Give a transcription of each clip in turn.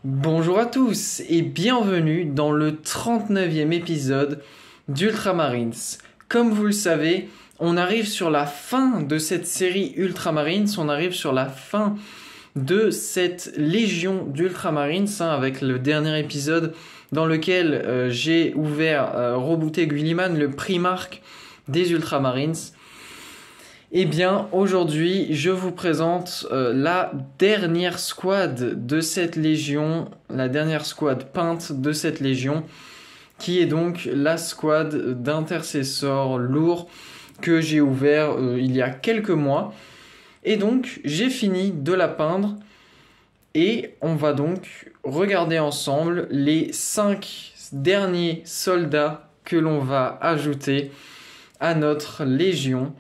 Bonjour à tous et bienvenue dans le 39e épisode d'Ultramarines. Comme vous le savez, on arrive sur la fin de cette série Ultramarines, on arrive sur la fin de cette légion d'Ultramarines avec le dernier épisode dans lequel j'ai ouvert Roboute Guilliman, le Primarque des Ultramarines. Eh bien, aujourd'hui, je vous présente la dernière squad de cette légion, la dernière squad peinte de cette légion, qui est donc la squad d'intercesseurs lourds que j'ai ouvert il y a quelques mois. Et donc, j'ai fini de la peindre et on va donc regarder ensemble les 5 derniers soldats que l'on va ajouter à notre légion.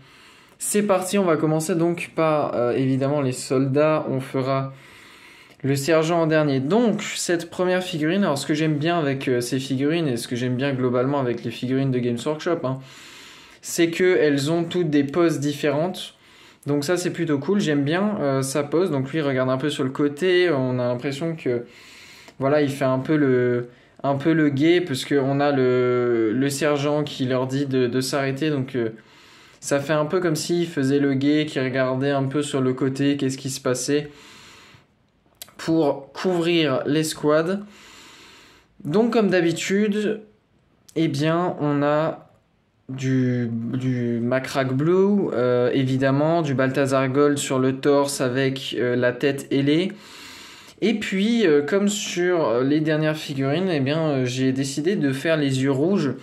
C'est parti, on va commencer donc par évidemment les soldats, on fera le sergent en dernier. Donc cette première figurine, alors ce que j'aime bien avec ces figurines et ce que j'aime bien globalement avec les figurines de Games Workshop, c'est qu'elles ont toutes des poses différentes. Donc ça c'est plutôt cool, j'aime bien sa pose. Donc lui regarde un peu sur le côté, on a l'impression que voilà, il fait un peu le guet parce qu'on a le sergent qui leur dit de s'arrêter, donc ça fait un peu comme s'il faisait le guet, qui regardait un peu sur le côté, qu'est-ce qui se passait, pour couvrir les squads. Donc comme d'habitude, eh bien, on a du Macrack Blue, évidemment, du Balthazar Gold sur le torse avec la tête ailée. Et puis, comme sur les dernières figurines, eh bien, j'ai décidé de faire les yeux rouges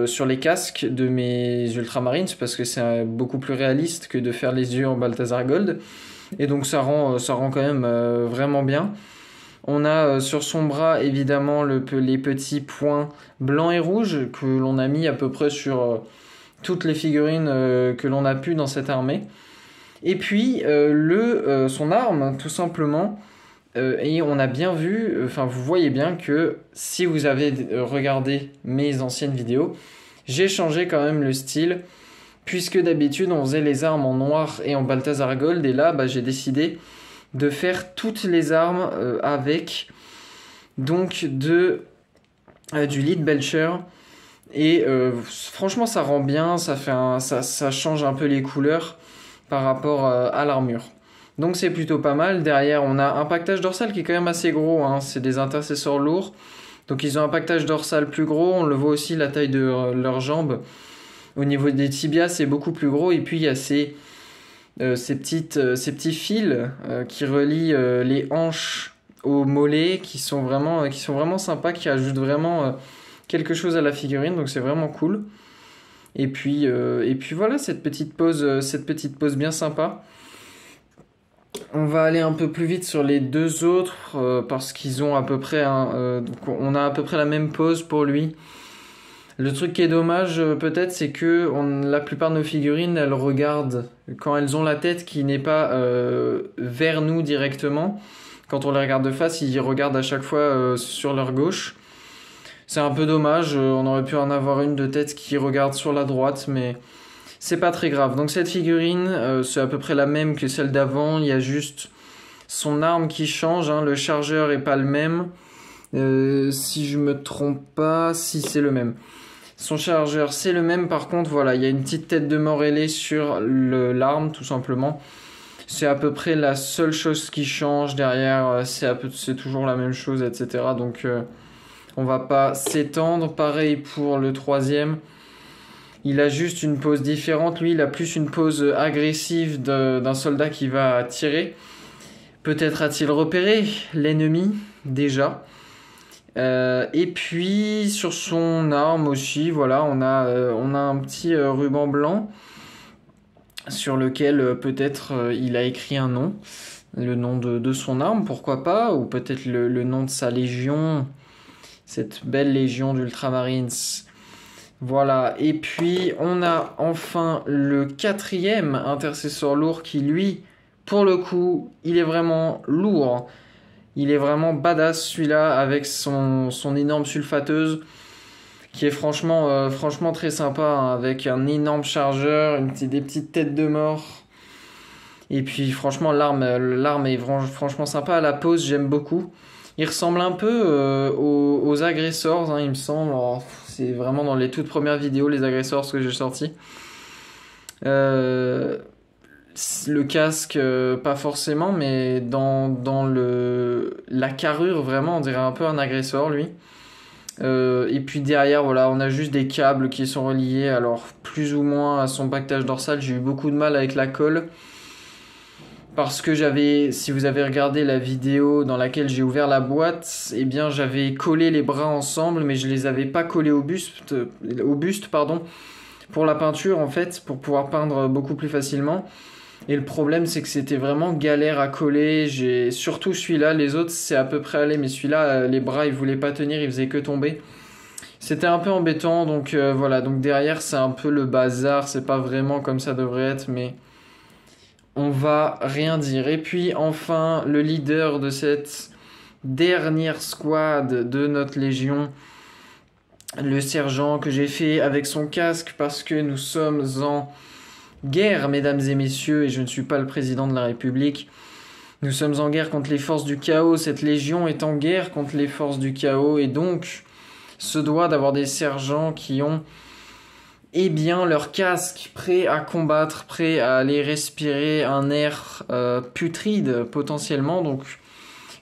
sur les casques de mes Ultramarines parce que c'est beaucoup plus réaliste que de faire les yeux en Balthazar Gold, et donc ça rend quand même vraiment bien. On a sur son bras évidemment les petits points blancs et rouges que l'on a mis à peu près sur toutes les figurines que l'on a pu dans cette armée, et puis son arme tout simplement. Et on a bien vu, vous voyez bien que si vous avez regardé mes anciennes vidéos, j'ai changé quand même le style, puisque d'habitude on faisait les armes en noir et en Balthazar Gold, et là j'ai décidé de faire toutes les armes avec donc du Lead Belcher, et franchement ça rend bien, ça change un peu les couleurs par rapport à l'armure. Donc c'est plutôt pas mal. Derrière, on a un pactage dorsal qui est quand même assez gros, c'est des intercesseurs lourds. Donc ils ont un pactage dorsal plus gros. On le voit aussi, la taille de leurs jambes. Au niveau des tibias, c'est beaucoup plus gros. Et puis il y a ces petits fils qui relient les hanches aux mollets, qui sont vraiment sympas, qui ajoutent vraiment quelque chose à la figurine. Donc c'est vraiment cool. Et puis voilà, cette petite pose bien sympa. On va aller un peu plus vite sur les deux autres parce qu'ils ont à peu près donc on a à peu près la même pose pour lui. Le truc qui est dommage peut-être, c'est que la plupart de nos figurines, elles regardent quand elles ont la tête qui n'est pas vers nous directement. Quand on les regarde de face, ils regardent à chaque fois sur leur gauche. C'est un peu dommage, on aurait pu en avoir une de tête qui regarde sur la droite, mais c'est pas très grave. Donc cette figurine, c'est à peu près la même que celle d'avant. Il y a juste son arme qui change. Le chargeur est pas le même. Si je me trompe pas, si c'est le même. Son chargeur, c'est le même. Par contre, voilà, il y a une petite tête de mort ailée sur l'arme, tout simplement. C'est à peu près la seule chose qui change. Derrière, c'est toujours la même chose, etc. Donc, on va pas s'étendre. Pareil pour le troisième. Il a juste une pose différente. Lui, il a plus une pose agressive d'un soldat qui va tirer. Peut-être a-t-il repéré l'ennemi, déjà. Et puis, sur son arme aussi, voilà, on a un petit ruban blanc sur lequel peut-être il a écrit un nom. Le nom de son arme, pourquoi pas. Ou peut-être le nom de sa légion. Cette belle légion d'Ultramarines. Voilà, et puis on a enfin le 4e intercesseur lourd qui, lui, pour le coup, il est vraiment lourd. Il est vraiment badass celui-là, avec son énorme sulfateuse qui est franchement très sympa, avec un énorme chargeur, des petites têtes de mort. Et puis franchement, l'arme est franchement sympa. La pose, j'aime beaucoup. Il ressemble un peu aux agressors, hein, il me semble. Alors, c'est vraiment dans les toutes premières vidéos, les agressors, ce que j'ai sorti. Le casque, pas forcément, mais dans la carrure, vraiment, on dirait un peu un agresseur, lui. Et puis derrière, voilà, on a juste des câbles qui sont reliés, alors plus ou moins à son pactage dorsal. J'ai eu beaucoup de mal avec la colle. Parce que si vous avez regardé la vidéo dans laquelle j'ai ouvert la boîte, eh bien j'avais collé les bras ensemble, mais je les avais pas collés au buste, pardon, pour la peinture en fait, pour pouvoir peindre beaucoup plus facilement. Et le problème, c'est que c'était vraiment galère à coller. Surtout celui-là, les autres c'est à peu près allé, mais celui-là, les bras ils voulaient pas tenir, ils faisaient que tomber. C'était un peu embêtant, donc voilà. Donc derrière, c'est un peu le bazar, c'est pas vraiment comme ça devrait être, mais on va rien dire. Et puis enfin, le leader de cette dernière squad de notre légion, le sergent que j'ai fait avec son casque parce que nous sommes en guerre, mesdames et messieurs, et je ne suis pas le président de la République. Nous sommes en guerre contre les forces du chaos. Cette légion est en guerre contre les forces du chaos et donc se doit d'avoir des sergents qui ont leur casque prêt à combattre, prêt à aller respirer un air putride potentiellement. Donc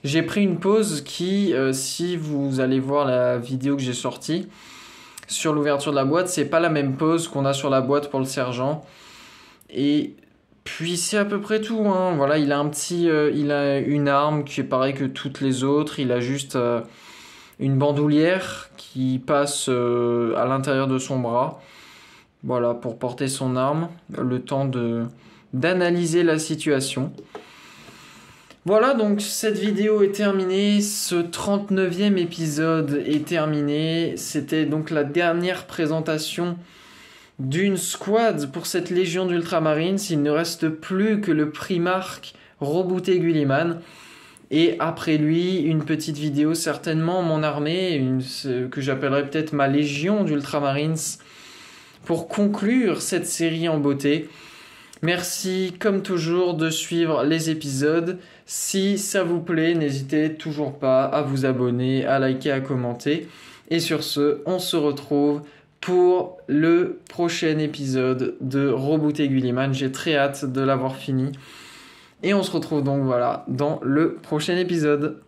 j'ai pris une pause qui, si vous allez voir la vidéo que j'ai sortie sur l'ouverture de la boîte, c'est pas la même pause qu'on a sur la boîte pour le sergent. Et puis c'est à peu près tout, hein. Voilà, il a une arme qui est pareille que toutes les autres. Il a juste une bandoulière qui passe à l'intérieur de son bras. Voilà, pour porter son arme, le temps d'analyser la situation. Voilà, donc cette vidéo est terminée, ce 39e épisode est terminé. C'était donc la dernière présentation d'une squad pour cette légion d'Ultramarines. Il ne reste plus que le primarque Roboute Guilliman. Et après lui, une petite vidéo certainement mon armée, que j'appellerais peut-être ma légion d'Ultramarines, pour conclure cette série en beauté. Merci comme toujours de suivre les épisodes. Si ça vous plaît, n'hésitez toujours pas à vous abonner, à liker, à commenter. Et sur ce, on se retrouve pour le prochain épisode de Roboute Guilliman. J'ai très hâte de l'avoir fini. Et on se retrouve donc voilà dans le prochain épisode.